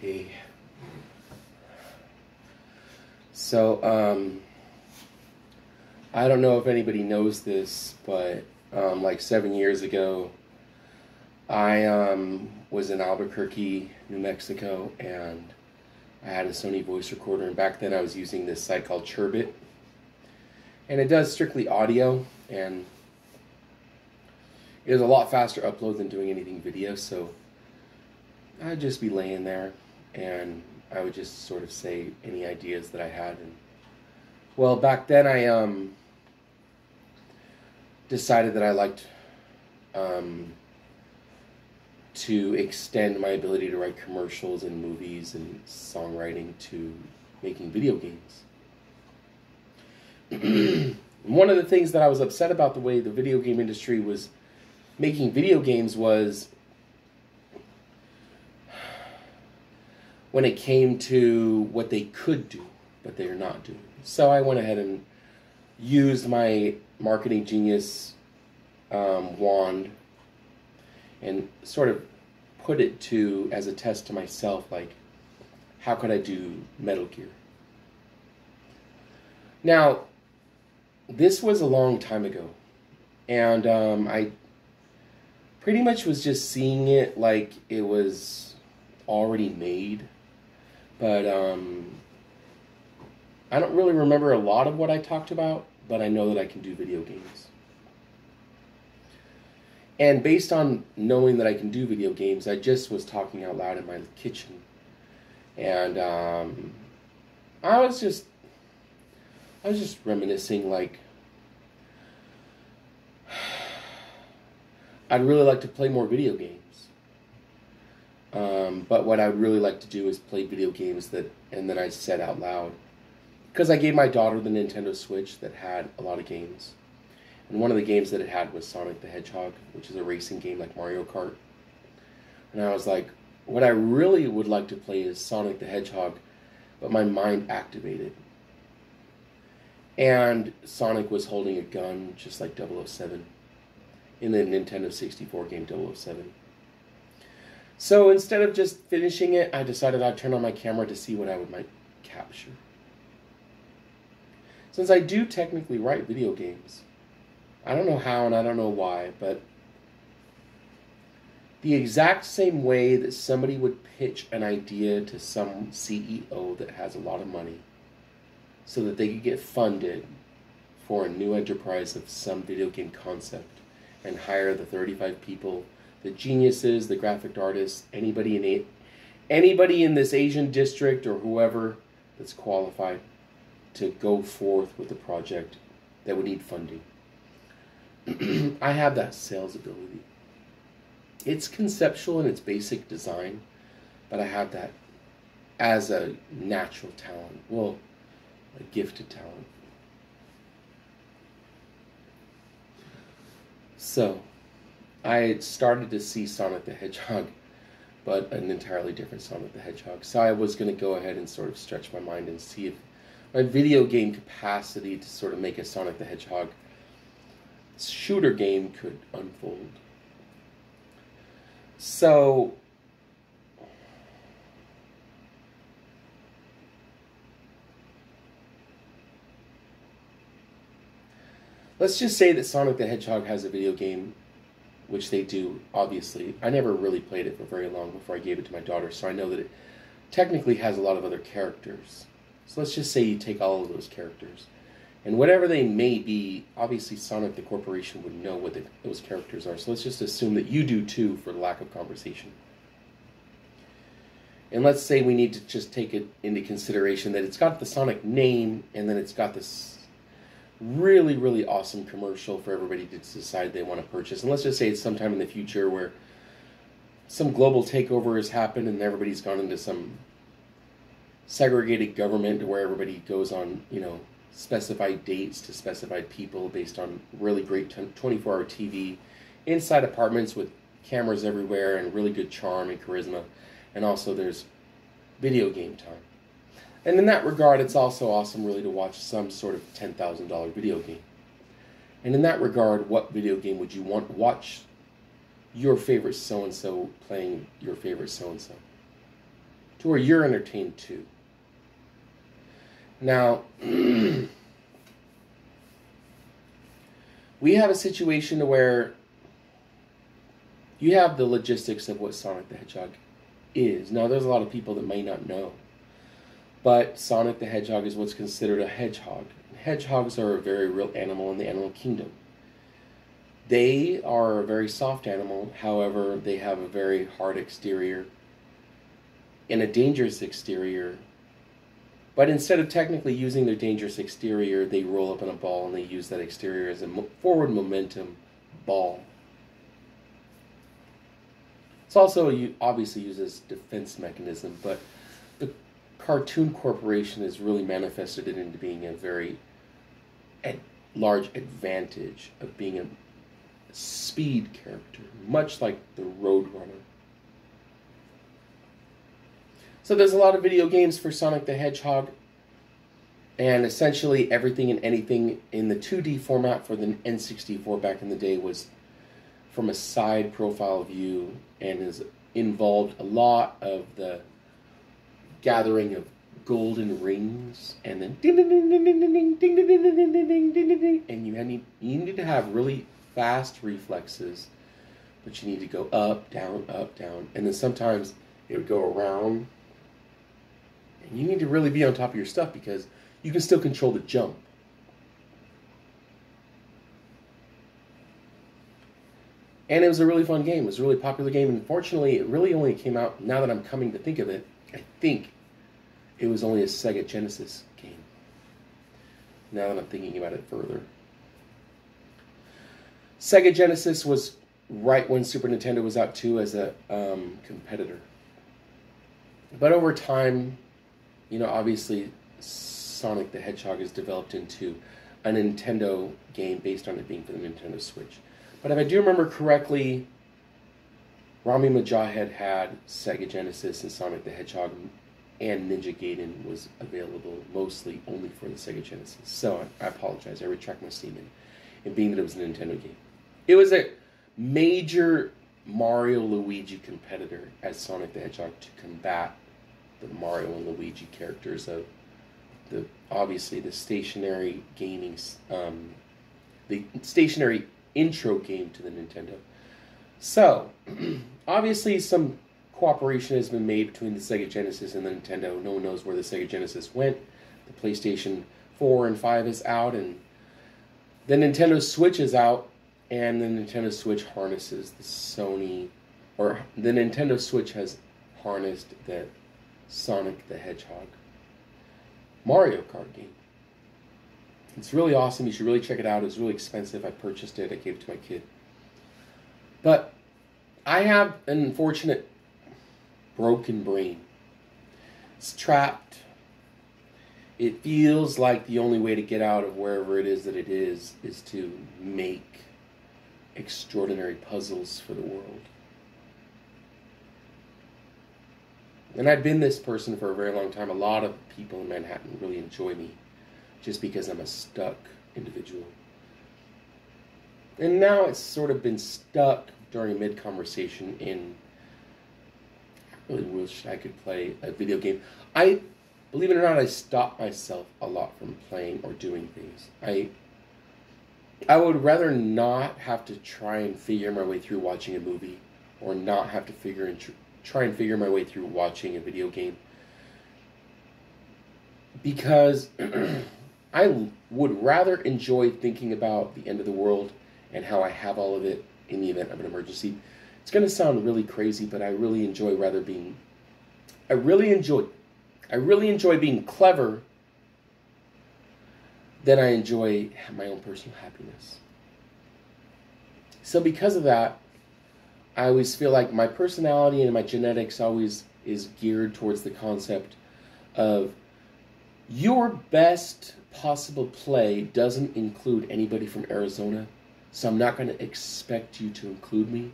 Okay. So, I don't know if anybody knows this, but like 7 years ago, I was in Albuquerque, New Mexico, and I had a Sony voice recorder, and back then I was using this site called Churbit, and it does strictly audio, and it was a lot faster upload than doing anything video, so I'd just be laying there, and I would just sort of say any ideas that I had. And well, back then I decided that I liked to extend my ability to write commercials and movies and songwriting to making video games. One of the things that I was upset about the way the video game industry was making video games was when it came to what they could do, but they are not doing. So I went ahead and used my marketing genius wand and sort of put it to as a test to myself, like, how could I do Metal Gear? Now, this was a long time ago, and I pretty much was just seeing it like it was already made, but I don't really remember a lot of what I talked about, but I know that I can do video games. And based on knowing that I can do video games, I just was talking out loud in my kitchen. And I was just reminiscing, like, I'd really like to play more video games. But what I would really like to do is play video games and then I said out loud. Because I gave my daughter the Nintendo Switch that had a lot of games. And one of the games that it had was Sonic-The-Hedgehog, which is a racing game like Mario Kart. And I was like, what I really would like to play is Sonic-The-Hedgehog, but my mind activated. And Sonic was holding a gun, just like 007, in the Nintendo 64 game 007. So instead of just finishing it, I decided I'd turn on my camera to see what I might capture. Since I do technically write video games, I don't know how and I don't know why, but the exact same way that somebody would pitch an idea to some CEO that has a lot of money so that they could get funded for a new enterprise of some video game concept and hire the 35 people, the geniuses, the graphic artists, anybody in this Asian district or whoever that's qualified to go forth with a project that would need funding. I have that sales ability. It's conceptual in its basic design, but I have that as a natural talent. Well, a gifted talent. So, I had started to see Sonic the Hedgehog, but an entirely different Sonic the Hedgehog. So I was going to go ahead and sort of stretch my mind and see if my video game capacity to sort of make a Sonic the Hedgehog shooter game could unfold. So let's just say that Sonic the Hedgehog has a video game, which they do, obviously. I never really played it for very long before I gave it to my daughter, so I know that it technically has a lot of other characters. So let's just say you take all of those characters, and whatever they may be, obviously Sonic the Corporation would know what those characters are. So let's just assume that you do too, for lack of conversation. And let's say we need to just take it into consideration that it's got the Sonic name, and then it's got this really, really awesome commercial for everybody to decide they want to purchase. And let's just say it's sometime in the future where some global takeover has happened and everybody's gone into some segregated government where everybody goes on, specified dates to specified people based on really great 24-hour TV inside apartments with cameras everywhere and really good charm and charisma. And also there's video game time. And in that regard, it's also awesome really to watch some sort of $10,000 video game. And in that regard, what video game would you want to watch your favorite so-and-so playing your favorite so-and-so? to where you're entertained too. Now, we have a situation where you have the logistics of what Sonic the Hedgehog is. Now, there's a lot of people that may not know, but Sonic the Hedgehog is what's considered a hedgehog. Hedgehogs are a very real animal in the animal kingdom. They are a very soft animal, however, they have a very hard exterior and a dangerous exterior. But instead of technically using their dangerous exterior, they roll up in a ball and they use that exterior as a forward momentum ball. It's also obviously used as a defense mechanism, but the Cartoon Corporation has really manifested it into being a very large advantage of being a speed character, much like the Roadrunner. So there's a lot of video games for Sonic the Hedgehog, and essentially everything and anything in the 2D format for the N64 back in the day was from a side profile view, and has involved a lot of the gathering of golden rings, and then ding ding ding ding ding ding ding ding ding ding ding ding ding ding, and you need to have really fast reflexes, but you need to go up, down, and then sometimes it would go around. And you need to really be on top of your stuff because you can still control the jump. And it was a really fun game. It was a really popular game. And unfortunately, it really only came out, now that I'm coming to think of it, I think it was only a Sega Genesis game. Now that I'm thinking about it further. Sega Genesis was right when Super Nintendo was out too as a competitor. But over time, you know, obviously Sonic the Hedgehog is developed into a Nintendo game based on it being for the Nintendo Switch. But if I do remember correctly, Rami Majahid had Sega Genesis, and Sonic the Hedgehog and Ninja Gaiden was available mostly only for the Sega Genesis. So I apologize, I retract my statement in being that it was a Nintendo game. It was a major Mario Luigi competitor as Sonic the Hedgehog to combat the Mario and Luigi characters of obviously the stationary gaming, the stationary intro game to the Nintendo. So, obviously some cooperation has been made between the Sega Genesis and the Nintendo. No one knows where the Sega Genesis went. The PlayStation 4 and 5 is out, and the Nintendo Switch is out, and the Nintendo Switch harnesses the the Nintendo Switch has harnessed the Sonic the Hedgehog Mario Kart game. It's really awesome. You should really check it out. It was really expensive. I purchased it. I gave it to my kid. But I have an unfortunate broken brain. It's trapped. It feels like the only way to get out of wherever it is that it is to make extraordinary puzzles for the world. And I've been this person for a very long time. A lot of people in Manhattan really enjoy me just because I'm a stuck individual. And now it's sort of been stuck during a mid-conversation in, I really wish I could play a video game. Believe it or not, I stop myself a lot from playing or doing things. I would rather not have to try and figure my way through watching a movie, or not have to try and figure my way through watching a video game, because I would rather enjoy thinking about the end of the world and how I have all of it in the event of an emergency. It's going to sound really crazy, but I really enjoy being clever than I enjoy my own personal happiness. So because of that, I always feel like my personality and my genetics always is geared towards the concept of your best possible play doesn't include anybody from Arizona, so I'm not going to expect you to include me.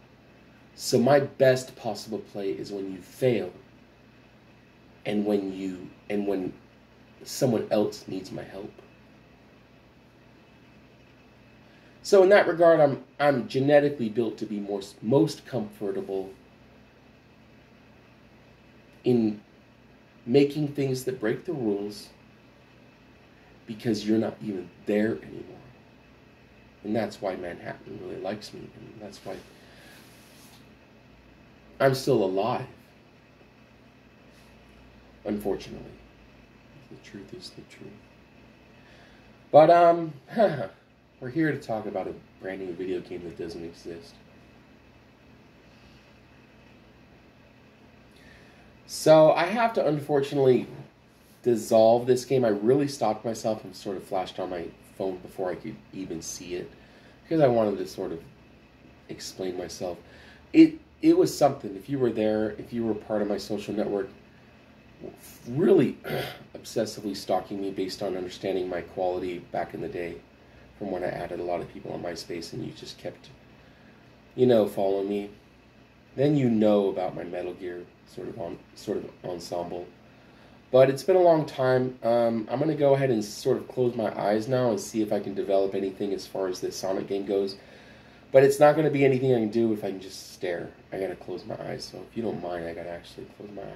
So my best possible play is when you fail, and when someone else needs my help. So in that regard, I'm genetically built to be most comfortable in making things that break the rules because you're not even there anymore. And that's why Manhattan really likes me. And that's why I'm still alive. Unfortunately. The truth is the truth. But, we're here to talk about a brand new video game that doesn't exist. So, I have to unfortunately dissolve this game. I really stopped myself and sort of flashed on my phone before I could even see it, because I wanted to sort of explain myself. It was something. If you were there, if you were part of my social network, really obsessively stalking me based on understanding my quality back in the day, from when I added a lot of people on MySpace, and you just kept, following me, then you know about my Metal Gear sort of ensemble. But it's been a long time. I'm going to go ahead and sort of close my eyes now and see if I can develop anything as far as this Sonic game goes. But it's not going to be anything I can do if I can just stare. I got to close my eyes. So if you don't mind, I got to actually close my eyes.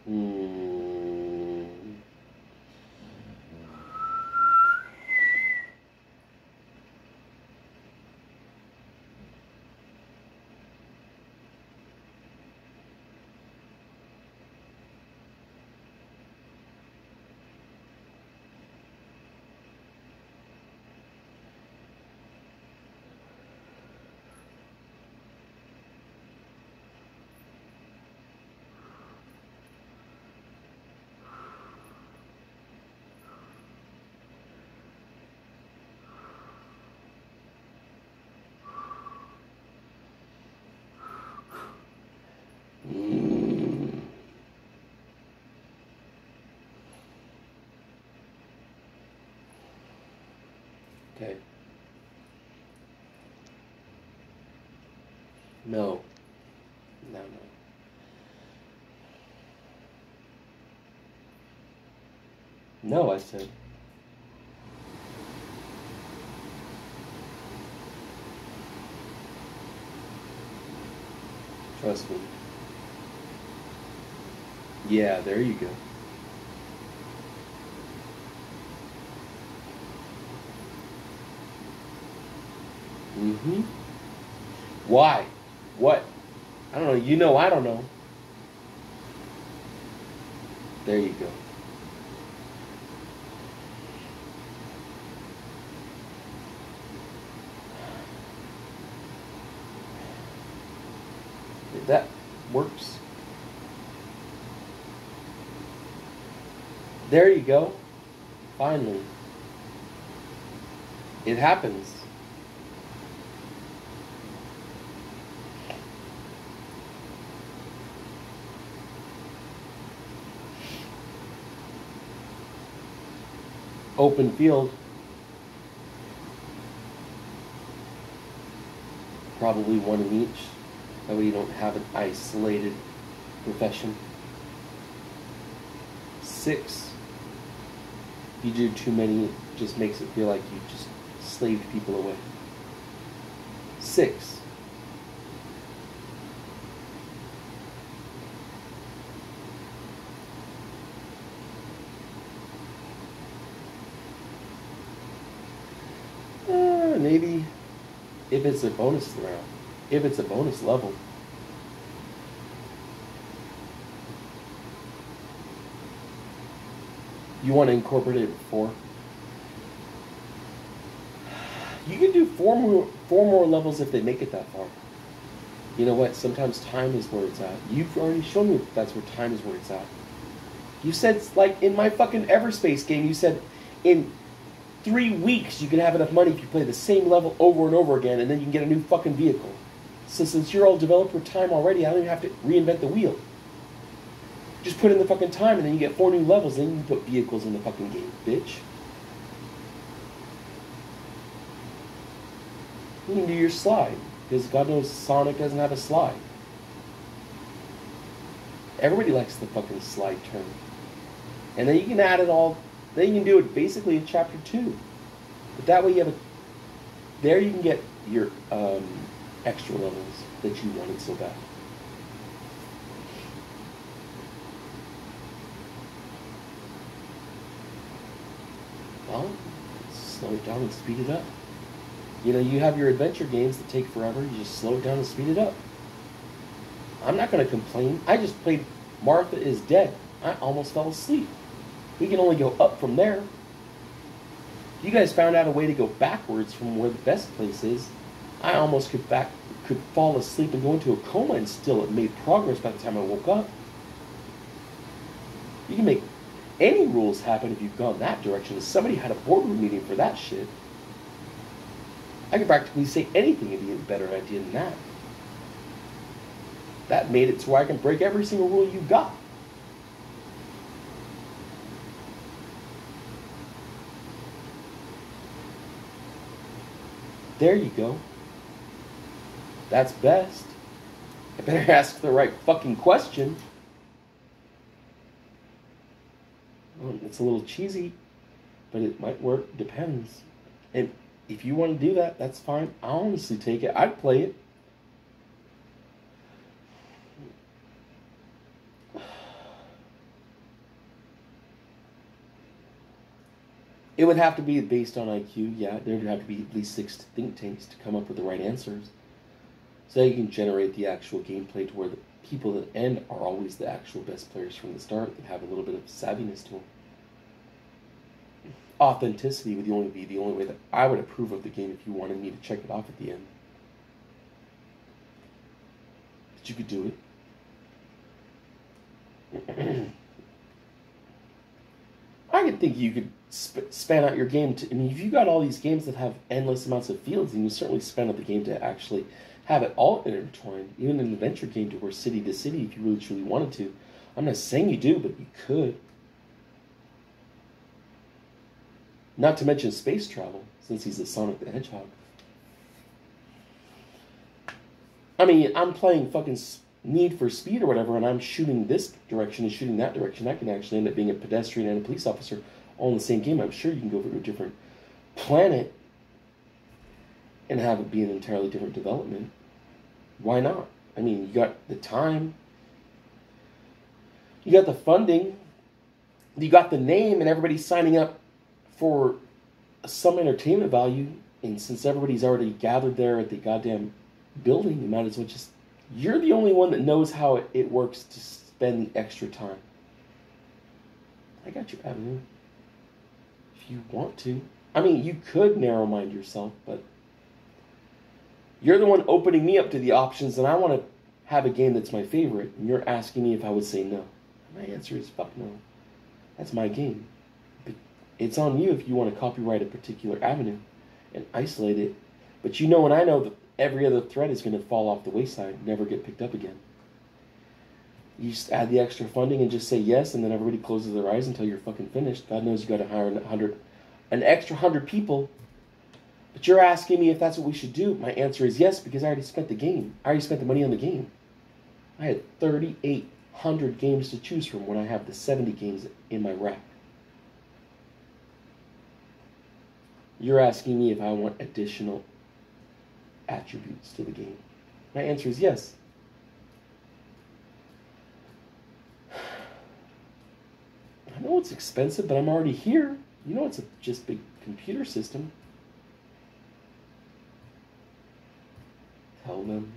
Hmm. Okay. No. No. No, I said. Trust me. Yeah, there you go. Mm-hmm. Why? What? I don't know. I don't know. There you go. If that works. There you go. Finally. It happens. Open field. Probably one in each. That way you don't have an isolated profession. 6. If you do too many, it just makes it feel like you just slaved people away. 6. Maybe if it's a bonus round, if it's a bonus level. You want to incorporate it with 4? You can do four more levels if they make it that far. You know what? Sometimes time is where it's at. You've already shown me that that's where time is where it's at. You said, like, in my fucking Everspace game, you said in 3 weeks you can have enough money if you play the same level over and over again, and then you can get a new fucking vehicle. So since you're all developer time already, I don't even have to reinvent the wheel. Just put in the fucking time and then you get 4 new levels, then you can put vehicles in the fucking game, bitch. You can do your slide, because God knows Sonic doesn't have a slide. Everybody likes the fucking slide turn. And then you can add it all, then you can do it basically in chapter 2. But that way you have a, there you can get your extra levels that you wanted so bad. Well, slow it down and speed it up. You know, you have your adventure games that take forever, you just slow it down and speed it up. I'm not going to complain. I just played Martha is Dead. I almost fell asleep. We can only go up from there. You guys found out a way to go backwards from where the best place is. I almost could fall asleep and go into a coma and still it made progress by the time I woke up. You can make any rules happen if you've gone that direction. If somebody had a boardroom meeting for that shit, I could practically say anything would be a better idea than that. That made it so I can break every single rule you got. There you go. That's best. I better ask the right fucking question. Well, it's a little cheesy, but it might work. Depends. And if you want to do that, that's fine. I'll honestly take it. I'd play it. It would have to be based on IQ, yeah. There would have to be at least 6 think tanks to come up with the right answers. So you can generate the actual gameplay to where the people that end are always the actual best players from the start that have a little bit of savviness to them. Authenticity would only be the only way that I would approve of the game if you wanted me to check it off at the end. But you could do it. I could think you could span out your game to, I mean, if you got all these games that have endless amounts of fields, then you certainly span out the game to actually have it all intertwined, even an adventure game to where city to city, if you really truly wanted to. I'm not saying you do, but you could. Not to mention space travel, since he's a Sonic-the-Hedgehog. I mean, I'm playing fucking Need for Speed or whatever, and I'm shooting this direction and shooting that direction. I can actually end up being a pedestrian and a police officer all in the same game. I'm sure you can go to a different planet and have it be an entirely different development. Why not? I mean, you got the time, you got the funding, you got the name, and everybody's signing up for some entertainment value. And since everybody's already gathered there at the goddamn building, you might as well just, you're the only one that knows how it works to spend the extra time. I got your avenue. If you want to. I mean, you could narrow mind yourself, but you're the one opening me up to the options, and I want to have a game that's my favorite, and you're asking me if I would say no. My answer is fuck no. That's my game. But it's on you if you want to copyright a particular avenue and isolate it. But you know and I know that every other thread is going to fall off the wayside, never get picked up again. You just add the extra funding and just say yes, and then everybody closes their eyes until you're fucking finished. God knows you got to hire an extra 100 people. But you're asking me if that's what we should do. My answer is yes, because I already spent the game. I already spent the money on the game. I had 3,800 games to choose from when I have the 70 games in my rack. You're asking me if I want additional attributes to the game. My answer is yes. I know it's expensive, but I'm already here. You know it's a just big computer system. Tell them.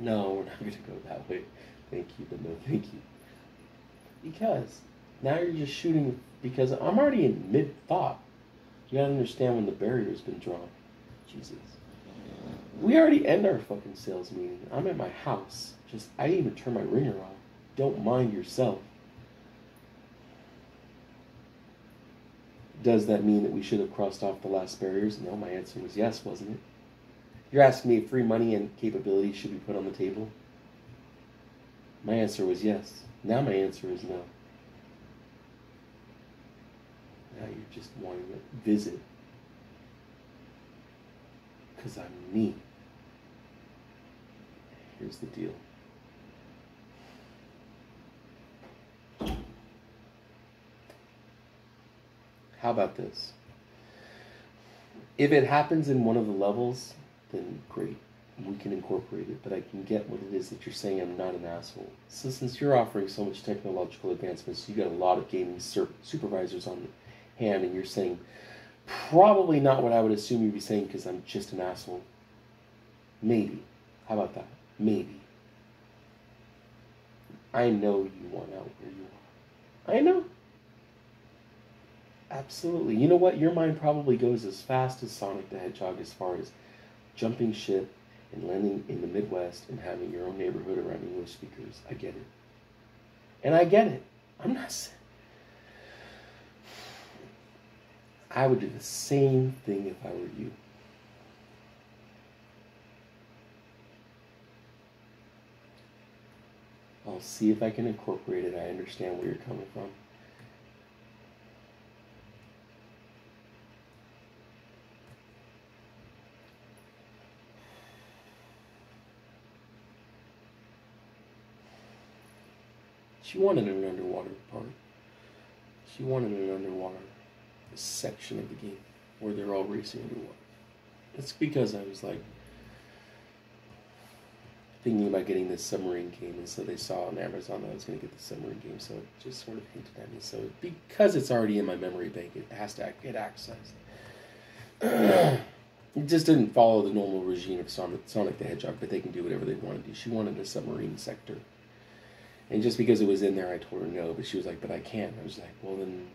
No, we're not going to go that way. Thank you, but no thank you. Because now you're just shooting, because I'm already in mid-thought. You gotta understand when the barrier's been drawn. Jesus. We already end our fucking sales meeting. I'm at my house. I didn't even turn my ringer off. Don't mind yourself. Does that mean that we should have crossed off the last barriers? No, my answer was yes, wasn't it? You're asking me if free money and capability should be put on the table? My answer was yes. Now my answer is no. Now you're just wanting to visit. Because I'm me. Here's the deal. How about this? If it happens in one of the levels, then great. We can incorporate it, but I can get what it is that you're saying. I'm not an asshole. So since you're offering so much technological advancements, you got a lot of gaming supervisors on hand, and you're saying probably not what I would assume you'd be saying because I'm just an asshole. Maybe. How about that? Maybe. I know you want out where you are. I know. Absolutely. You know what? Your mind probably goes as fast as Sonic the Hedgehog as far as jumping ship and landing in the Midwest and having your own neighborhood around English speakers. I get it. And I get it. I'm not saying... I would do the same thing if I were you. I'll see if I can incorporate it. I understand where you're coming from. She wanted an underwater part. She wanted an underwater section of the game where they're all racing underwater. It's because I was like thinking about getting this submarine game, and so they saw on Amazon that I was going to get the submarine game, so it just sort of hinted at me. So because it's already in my memory bank, it has to get accessed. It just didn't follow the normal regime of Sonic the Hedgehog, but they can do whatever they want to do. She wanted a submarine sector. And just because it was in there, I told her no, but she was like, but I can't. I was like, well then,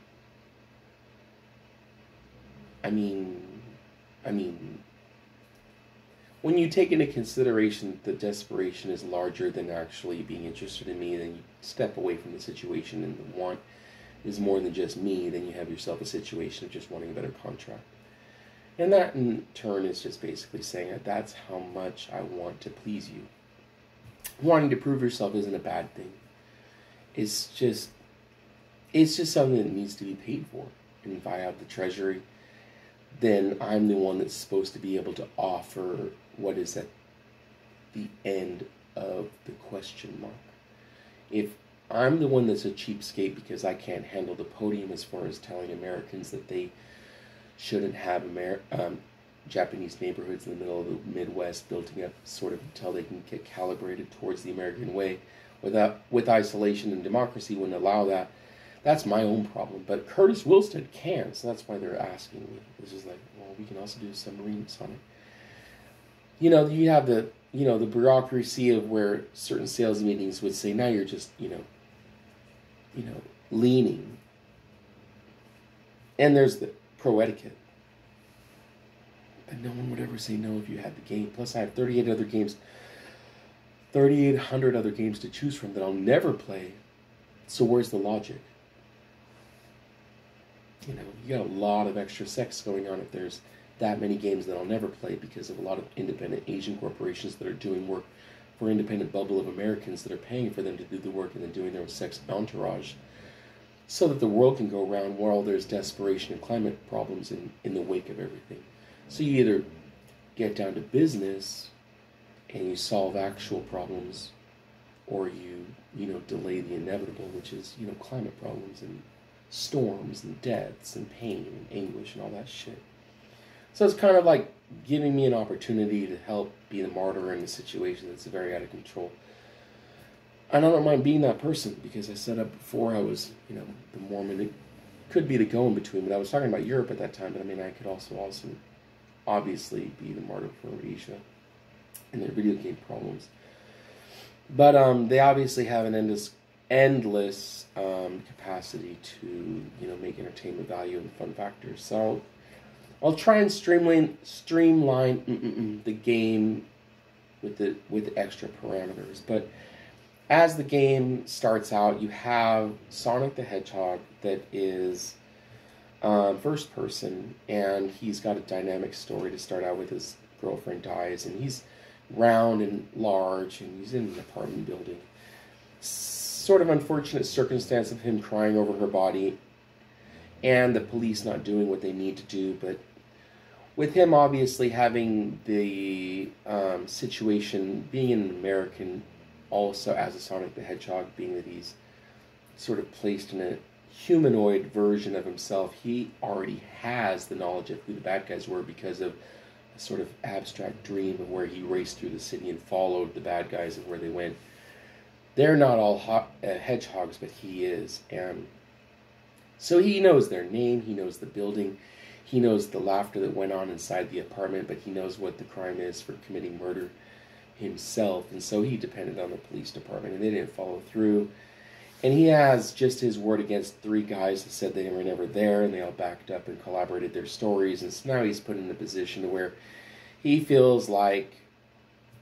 I mean, when you take into consideration that desperation is larger than actually being interested in me, then you step away from the situation, and the want is more than just me, then you have yourself a situation of just wanting a better contract. And that in turn is just basically saying that that's how much I want to please you. Wanting to prove yourself isn't a bad thing. It's just something that needs to be paid for. And if I have the treasury, then I'm the one that's supposed to be able to offer what is at the end of the question mark. If I'm the one that's a cheapskate because I can't handle the podium as far as telling Americans that they shouldn't have Japanese neighborhoods in the middle of the Midwest building up sort of until they can get calibrated towards the American way, with isolation and democracy wouldn't allow that. That's my own problem. But Curtis Wilstead can, so that's why they're asking me. It's just like, well, we can also do submarine Sonic. You know, you have the bureaucracy of where certain sales meetings would say, now you're just, leaning. And there's the pro etiquette. But no one would ever say no if you had the game. Plus, I have 3,800 other games to choose from that I'll never play. So where's the logic? You got a lot of extra sex going on if there's that many games that I'll never play because of a lot of independent Asian corporations that are doing work for independent bubble of Americans that are paying for them to do the work and then doing their sex entourage so that the world can go around while there's desperation and climate problems in the wake of everything. So you either get down to business and you solve actual problems, or you delay the inevitable, which is, climate problems and storms and deaths and pain and anguish and all that shit. So it's kind of like giving me an opportunity to help be the martyr in a situation that's very out of control. And I don't mind being that person because I said up before I was, the Mormon. It could be the go-in-between, but I was talking about Europe at that time. But I could also obviously be the martyr for Asia and their video game problems. But they obviously have an endless endless capacity to, you know, make entertainment value and fun factors. So I'll try and streamline the game with extra parameters. But as the game starts out, you have Sonic the Hedgehog that is first person, and he's got a dynamic story to start out with. His girlfriend dies, and he's round and large, and he's in an apartment building. Sort of unfortunate circumstance of him crying over her body, and the police not doing what they need to do. But with him obviously having the situation, being an American, also as a Sonic the Hedgehog, being that he's sort of placed in a humanoid version of himself, he already has the knowledge of who the bad guys were because of a sort of abstract dream of where he raced through the city and followed the bad guys and where they went. They're not all hedgehogs, but he is. And so he knows their name, he knows the building, he knows the laughter that went on inside the apartment, but he knows what the crime is for committing murder himself. And so he depended on the police department, and they didn't follow through. And he has just his word against 3 guys that said they were never there, and they all backed up and collaborated their stories. And so now he's put in a position where he feels like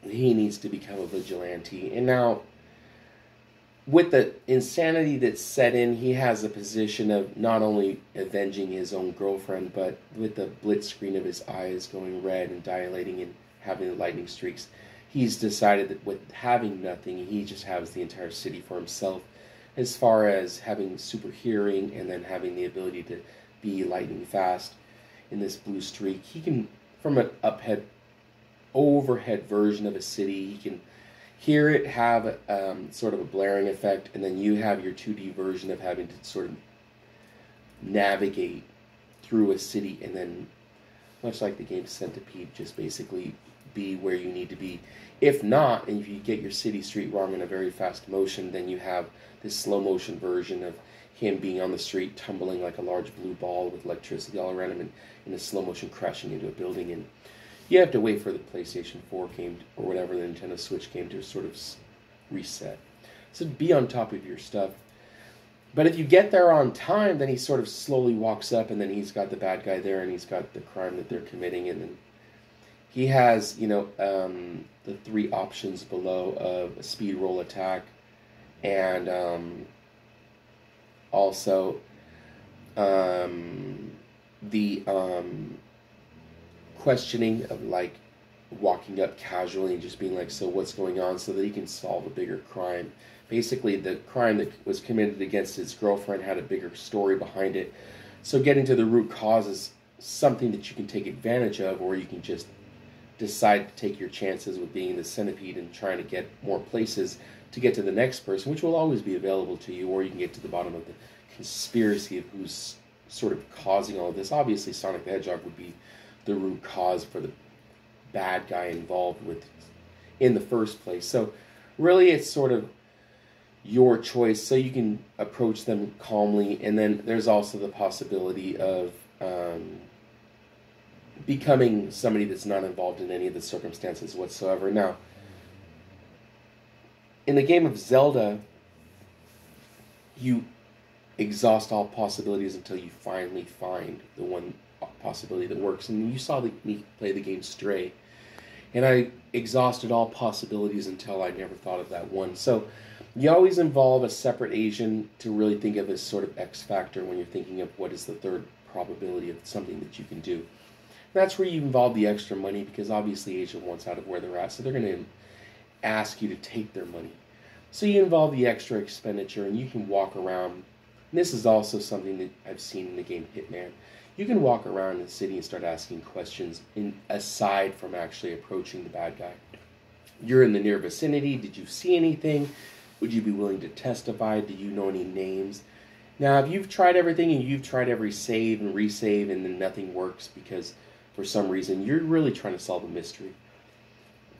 he needs to become a vigilante. And now, with the insanity that's set in, he has a position of not only avenging his own girlfriend, but with the blitz screen of his eyes going red and dilating and having the lightning streaks, he's decided that with having nothing, he just has the entire city for himself. As far as having super hearing and then having the ability to be lightning fast in this blue streak, he can, from an overhead version of a city, he can hear it have sort of a blaring effect, and then you have your 2D version of having to sort of navigate through a city, and then, much like the game Centipede, just basically be where you need to be. If not, and if you get your city street wrong in a very fast motion, then you have this slow motion version of him being on the street, tumbling like a large blue ball with electricity all around him, and in a slow motion crashing into a building. And you have to wait for the PlayStation 4 game or whatever, the Nintendo Switch game, to sort of reset. So be on top of your stuff. But if you get there on time, then he sort of slowly walks up, and then he's got the bad guy there, and he's got the crime that they're committing, and then he has, you know, the 3 options below of a speed roll attack, and also the questioning of, like, walking up casually and just being like, so what's going on, so that he can solve a bigger crime. Basically, the crime that was committed against his girlfriend had a bigger story behind it. So getting to the root cause is something that you can take advantage of, or you can just decide to take your chances with being the centipede and trying to get more places to get to the next person, which will always be available to you, or you can get to the bottom of the conspiracy of who's sort of causing all of this. Obviously, Sonic the Hedgehog would be the root cause for the bad guy involved with in the first place. So really, it's sort of your choice, so you can approach them calmly. And then there's also the possibility of becoming somebody that's not involved in any of the circumstances whatsoever. Now, in the game of Zelda, you exhaust all possibilities until you finally find the one possibility that works. And you saw me play the game Stray, and I exhausted all possibilities until I never thought of that one. So you always involve a separate Asian to really think of as sort of X factor when you're thinking of what is the third probability of something that you can do. And that's where you involve the extra money, because obviously Asia wants out of where they're at, so they're going to ask you to take their money. So you involve the extra expenditure, and you can walk around. And this is also something that I've seen in the game Hitman. You can walk around the city and start asking questions aside from actually approaching the bad guy. You're in the near vicinity. Did you see anything? Would you be willing to testify? Do you know any names? Now, if you've tried everything and you've tried every save and resave and then nothing works because for some reason you're really trying to solve a mystery,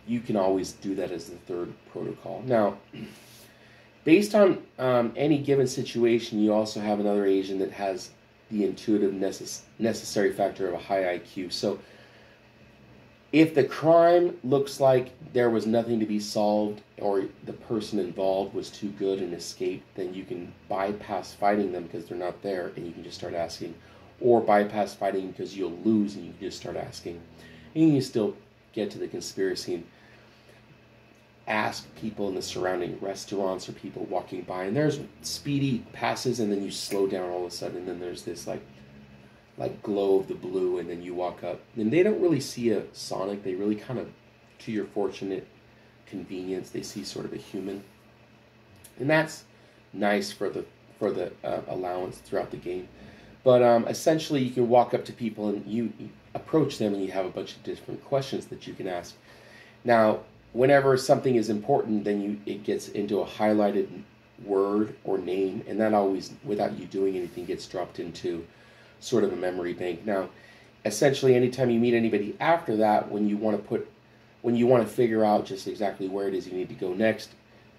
you can always do that as the third protocol. Now, based on any given situation, you also have another Asian that has the intuitive necessary factor of a high IQ. So If the crime looks like there was nothing to be solved or the person involved was too good and escaped, then you can bypass fighting them because they're not there and you can just start asking. Or bypass fighting because you'll lose and you can just start asking. And you can still get to the conspiracy and ask people in the surrounding restaurants or people walking by. And there's speedy passes and then you slow down all of a sudden and then there's this like glow of the blue, and then you walk up and they don't really see a Sonic. They really kind of, to your fortunate convenience, they see sort of a human, and that's nice for the allowance throughout the game. But essentially you can walk up to people and you approach them and you have a bunch of different questions that you can ask. Now whenever something is important, then it gets into a highlighted word or name, and that always, without you doing anything, gets dropped into sort of a memory bank. Now, essentially, anytime you meet anybody after that, when you want to figure out just exactly where it is you need to go next,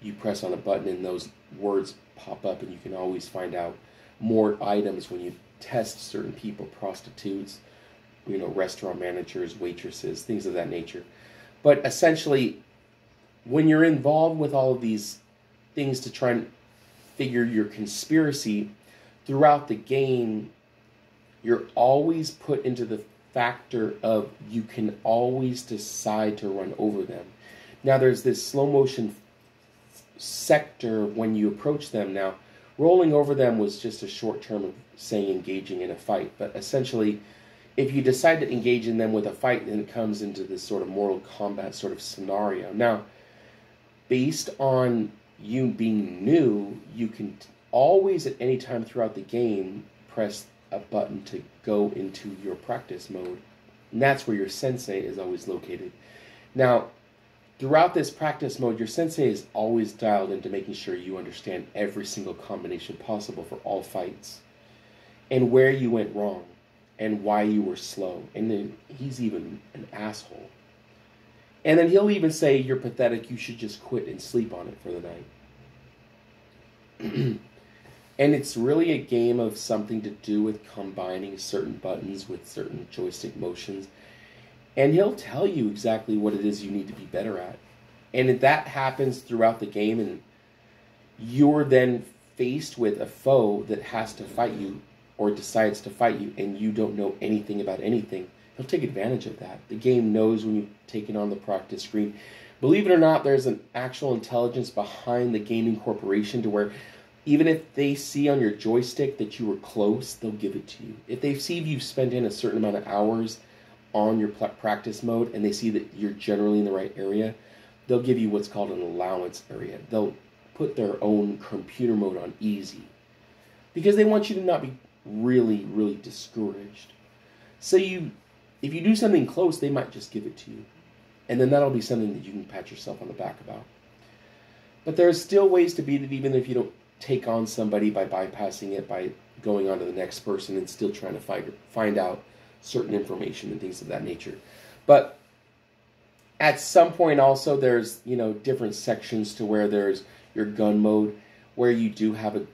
you press on a button and those words pop up, and you can always find out more items when you test certain people, prostitutes, restaurant managers, waitresses, things of that nature. But essentially, when you're involved with all of these things to try and figure your conspiracy throughout the game, you're always put into the factor of you can always decide to run over them. Now there's this slow motion sector when you approach them. Now rolling over them was just a short term of saying engaging in a fight, but essentially if you decide to engage in them with a fight, then it comes into this sort of Mortal Kombat sort of scenario. Now based on you being new, you can always at any time throughout the game press a button to go into your practice mode, and that's where your sensei is always located. Now throughout this practice mode, your sensei is always dialed into making sure you understand every single combination possible for all fights and where you went wrong and why you were slow. And then he's even an asshole, and then he'll even say you're pathetic, you should just quit and sleep on it for the night. And it's really a game of something to do with combining certain buttons with certain joystick motions. And he'll tell you exactly what it is you need to be better at. And that happens throughout the game, and you're then faced with a foe that has to fight you or decides to fight you, and you don't know anything about anything. He'll take advantage of that. The game knows when you've taken on the practice screen. Believe it or not, there's an actual intelligence behind the gaming corporation to where even if they see on your joystick that you were close, they'll give it to you. If they see you've spent in a certain amount of hours on your practice mode and they see that you're generally in the right area, they'll give you what's called an allowance area. They'll put their own computer mode on easy because they want you to not be really, really discouraged. So if you do something close, they might just give it to you. And then that'll be something that you can pat yourself on the back about. But there's still ways to beat it, even if you don't take on somebody by bypassing it, by going on to the next person and still trying to find out certain information and things of that nature. But at some point also there's different sections to where there's your gun mode, where you do have a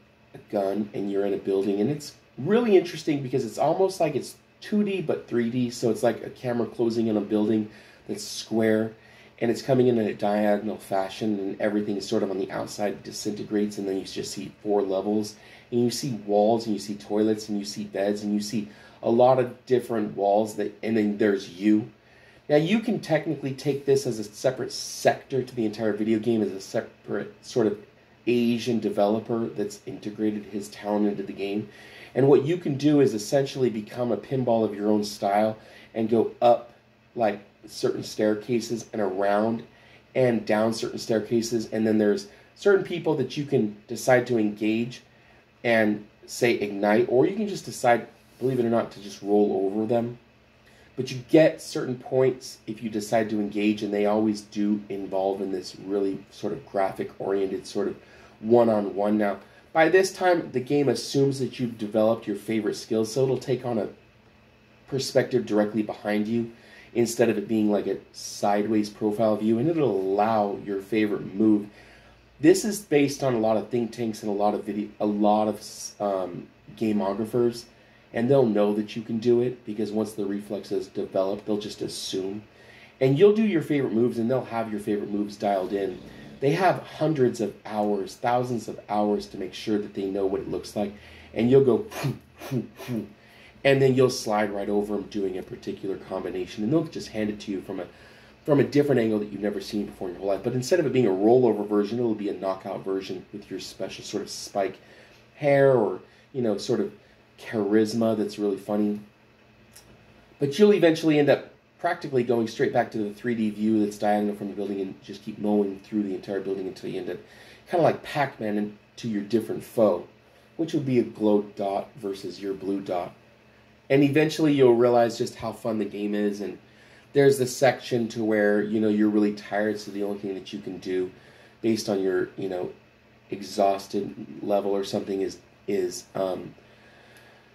gun and you're in a building, and it's really interesting because it's almost like it's 2D but 3D. So it's like a camera closing in a building that's square, and it's coming in a diagonal fashion, and everything is sort of on the outside disintegrates, and then you just see 4 levels, and you see walls, and you see toilets, and you see beds, and you see a lot of different walls, and then there's you. Now you can technically take this as a separate sector to the entire video game, as a separate sort of Asian developer that's integrated his talent into the game. And what you can do is essentially become a pinball of your own style and go up like certain staircases and around and down certain staircases, and then there's certain people that you can decide to engage and say ignite, or you can just decide, believe it or not, to just roll over them. But you get certain points if you decide to engage, and they always do involve in this really sort of graphic oriented sort of one-on-one. Now by this time the game assumes that you've developed your favorite skills, so it'll take on a perspective directly behind you instead of it being like a sideways profile view, and it'll allow your favorite move. This is based on a lot of think tanks and a lot of gameographers, and they'll know that you can do it because once the reflex is developed, they'll just assume. And you'll do your favorite moves, and they'll have your favorite moves dialed in. They have hundreds of hours, thousands of hours to make sure that they know what it looks like. And you'll go, and then you'll slide right over them doing a particular combination. And they'll just hand it to you from a different angle that you've never seen before in your whole life. But instead of it being a rollover version, it'll be a knockout version with your special sort of spike hair or, sort of charisma that's really funny. But you'll eventually end up practically going straight back to the 3D view that's diagonal from the building and just keep mowing through the entire building until you end up kind of like Pac-Man into your different foe, which would be a glow dot versus your blue dot. And eventually you'll realize just how fun the game is, and there's this section to where, you're really tired, so the only thing that you can do based on your, exhausted level or something is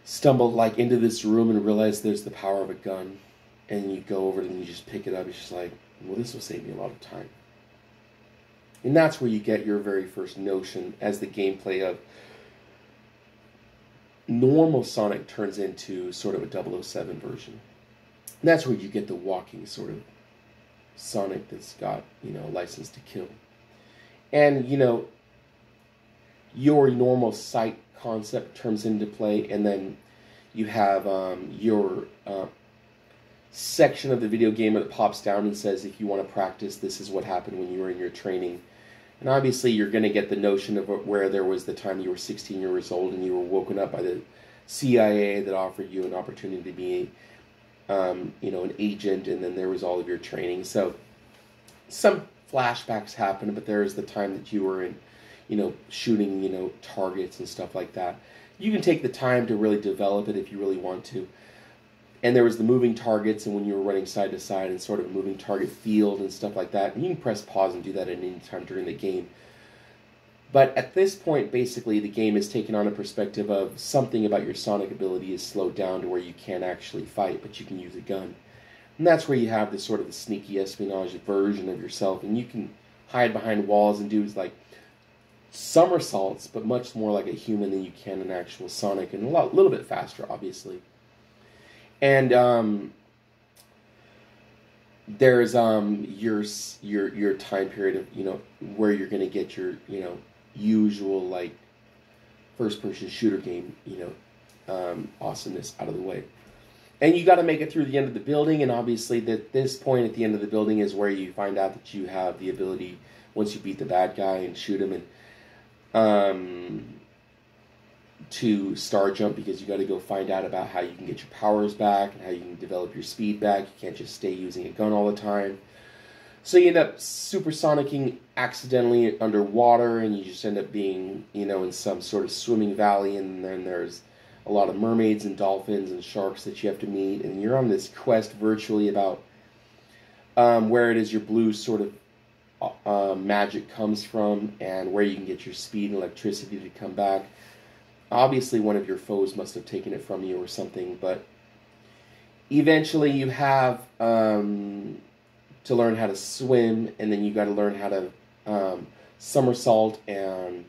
stumble like into this room and realize there's the power of a gun. And you go over it and you just pick it up. It's just like, well, this will save me a lot of time. And that's where you get your very first notion as the gameplay of normal Sonic turns into sort of a 007 version. And that's where you get the walking sort of Sonic that's got, license to kill. And, your normal sight concept turns into play, and then you have your section of the video game that pops down and says, if you want to practice, this is what happened when you were in your training. And obviously you're going to get the notion of where there was the time you were 16 years old and you were woken up by the CIA that offered you an opportunity to be an agent, and then there was all of your training. So some flashbacks happen, but there is the time that you were in, shooting, targets and stuff like that. You can take the time to really develop it if you really want to. And there was the moving targets, and when you were running side to side and sort of a moving target field and stuff like that. And you can press pause and do that at any time during the game. But at this point, basically, the game is taken on a perspective of something about your Sonic ability is slowed down to where you can't actually fight, but you can use a gun. And that's where you have this sort of the sneaky espionage version of yourself, and you can hide behind walls and do like somersaults, but much more like a human than you can an actual Sonic, and a little bit faster, obviously. And there's your time period of where you're going to get your usual like first person shooter game awesomeness out of the way, and you got to make it through the end of the building. And obviously that this point at the end of the building is where you find out that you have the ability, once you beat the bad guy and shoot him, and to star jump, because you got to go find out about how you can get your powers back and how you can develop your speed back. You can't just stay using a gun all the time. So you end up supersonicking accidentally underwater, and you just end up being, in some sort of swimming valley, and then there's a lot of mermaids and dolphins and sharks that you have to meet, and you're on this quest virtually about where it is your blue sort of magic comes from, and where you can get your speed and electricity to come back. Obviously, one of your foes must have taken it from you or something, but eventually you have to learn how to swim, and then you got to learn how to somersault and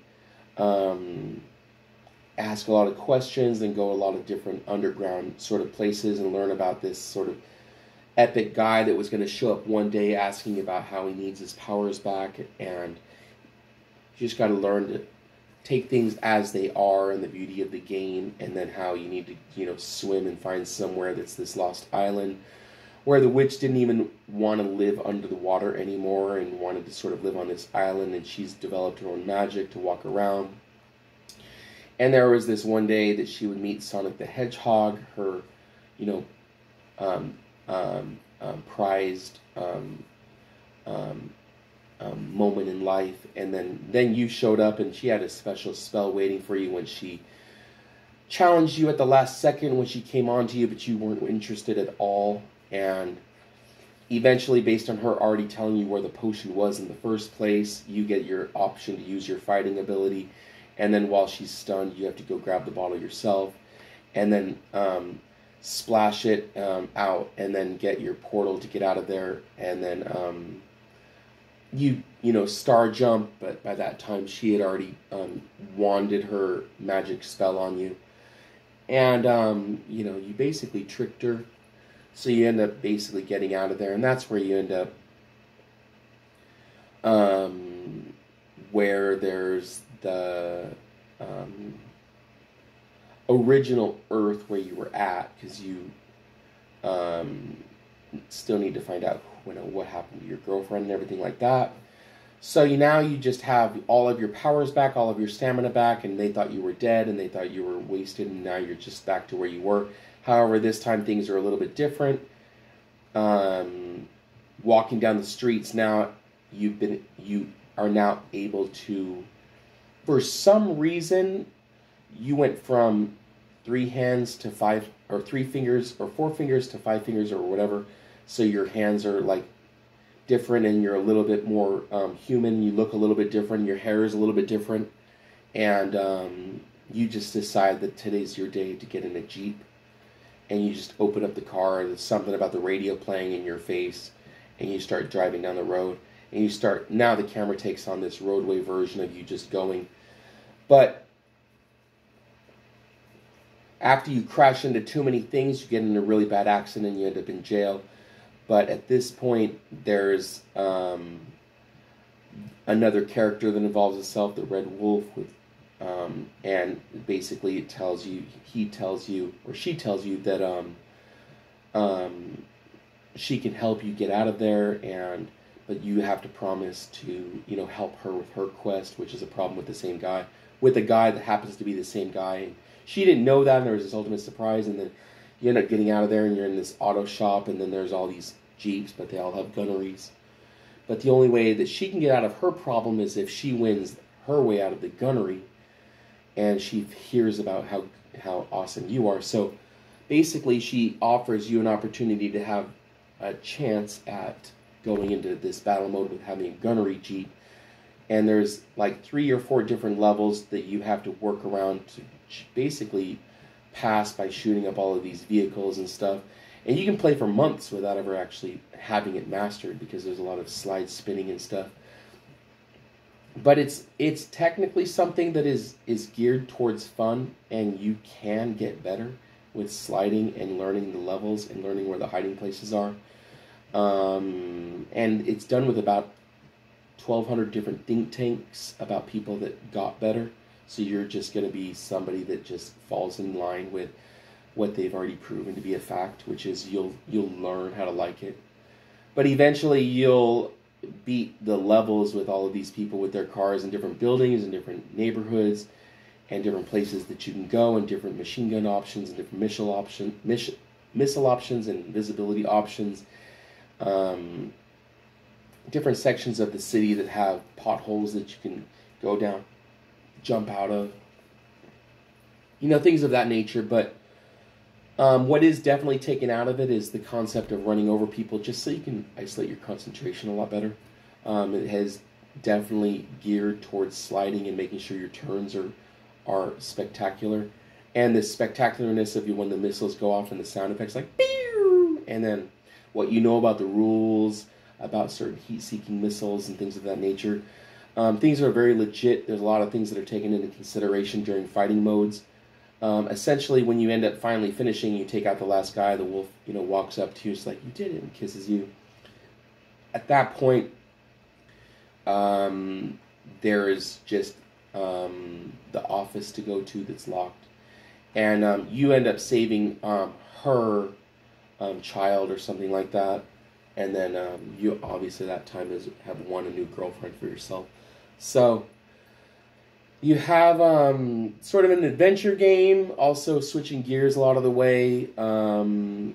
ask a lot of questions and go a lot of different underground sort of places and learn about this sort of epic guy that was going to show up one day asking about how he needs his powers back, and you just got to learn to take things as they are and the beauty of the game, and then how you need to, swim and find somewhere that's this lost island where the witch didn't even want to live under the water anymore and wanted to sort of live on this island, and she's developed her own magic to walk around. And there was this one day that she would meet Sonic-the-Hedgehog, her, prized moment in life, and then you showed up, and she had a special spell waiting for you when she challenged you at the last second when she came on to you, but you weren't interested at all. And eventually, based on her already telling you where the potion was in the first place, you get your option to use your fighting ability, and then while she's stunned, you have to go grab the bottle yourself, and then splash it out, and then get your portal to get out of there, and then you star jump, but by that time she had already wanded her magic spell on you, and you basically tricked her So you end up basically getting out of there, and that's where you end up where there's the original Earth where you were at, because you still need to find out what happened to your girlfriend and everything like that. So you just have all of your powers back, all of your stamina back, and they thought you were dead, and they thought you were wasted, and now you're just back to where you were. However, this time things are a little bit different. Walking down the streets now, you are now able to, for some reason, you went from 3 hands to 5, or 3 fingers, or 4 fingers to 5 fingers, or whatever. So your hands are like different, and you're a little bit more human. You look a little bit different. Your hair is a little bit different, and you just decide that today's your day to get in a Jeep, and you just open up the car. There's something about the radio playing in your face, and you start driving down the road, and now the camera takes on this roadway version of you just going. But after you crash into too many things, you get in a really bad accident, and you end up in jail. But at this point, there's another character that involves itself, the Red Wolf, and basically he tells you, or she tells you that she can help you get out of there, but you have to promise to, help her with her quest, which is a problem with a guy that happens to be the same guy. And she didn't know that, and there was this ultimate surprise, and then you end up getting out of there, and you're in this auto shop, and then there's all these Jeeps, but they all have gunneries. But the only way that she can get out of her problem is if she wins her way out of the gunnery, and she hears about how awesome you are. So basically she offers you an opportunity to have a chance at going into this battle mode with having a gunnery Jeep. And there's like 3 or 4 different levels that you have to work around to basically pass by shooting up all of these vehicles and stuff. And you can play for months without ever actually having it mastered, because there's a lot of slide spinning and stuff. But it's technically something that is geared towards fun, and you can get better with sliding and learning the levels and learning where the hiding places are. And it's done with about 1,200 different think tanks about people that got better. So you're just going to be somebody that just falls in line with what they've already proven to be a fact, which is you'll learn how to like it. But eventually you'll beat the levels with all of these people with their cars in different buildings and different neighborhoods and different places that you can go, and different machine gun options and different missile options and visibility options. Different sections of the city that have potholes that you can go down, jump out of. Things of that nature. But what is definitely taken out of it is the concept of running over people, just so you can isolate your concentration a lot better. It has definitely geared towards sliding and making sure your turns are spectacular. And the spectacularness of when the missiles go off and the sound effects like pew! And then what you know about the rules, about certain heat-seeking missiles and things of that nature. Things are very legit. There's a lot of things that are taken into consideration during fighting modes. Essentially, when you end up finally finishing, you take out the last guy, the wolf, walks up to you, it's like, you did it, and kisses you. At that point, there is just the office to go to that's locked. And you end up saving her child or something like that. And then you obviously that time have won a new girlfriend for yourself. So you have sort of an adventure game, also switching gears a lot of the way, going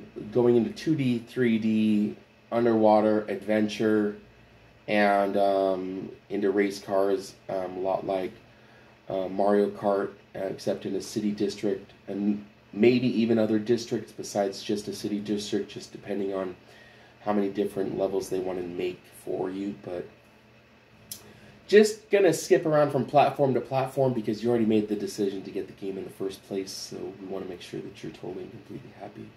into 2D, 3D, underwater adventure, and into race cars, a lot like Mario Kart, except in a city district, and maybe even other districts besides just a city district, just depending on how many different levels they want to make for you. But just gonna skip around from platform to platform because you already made the decision to get the game in the first place, so we want to make sure that you're totally and completely happy.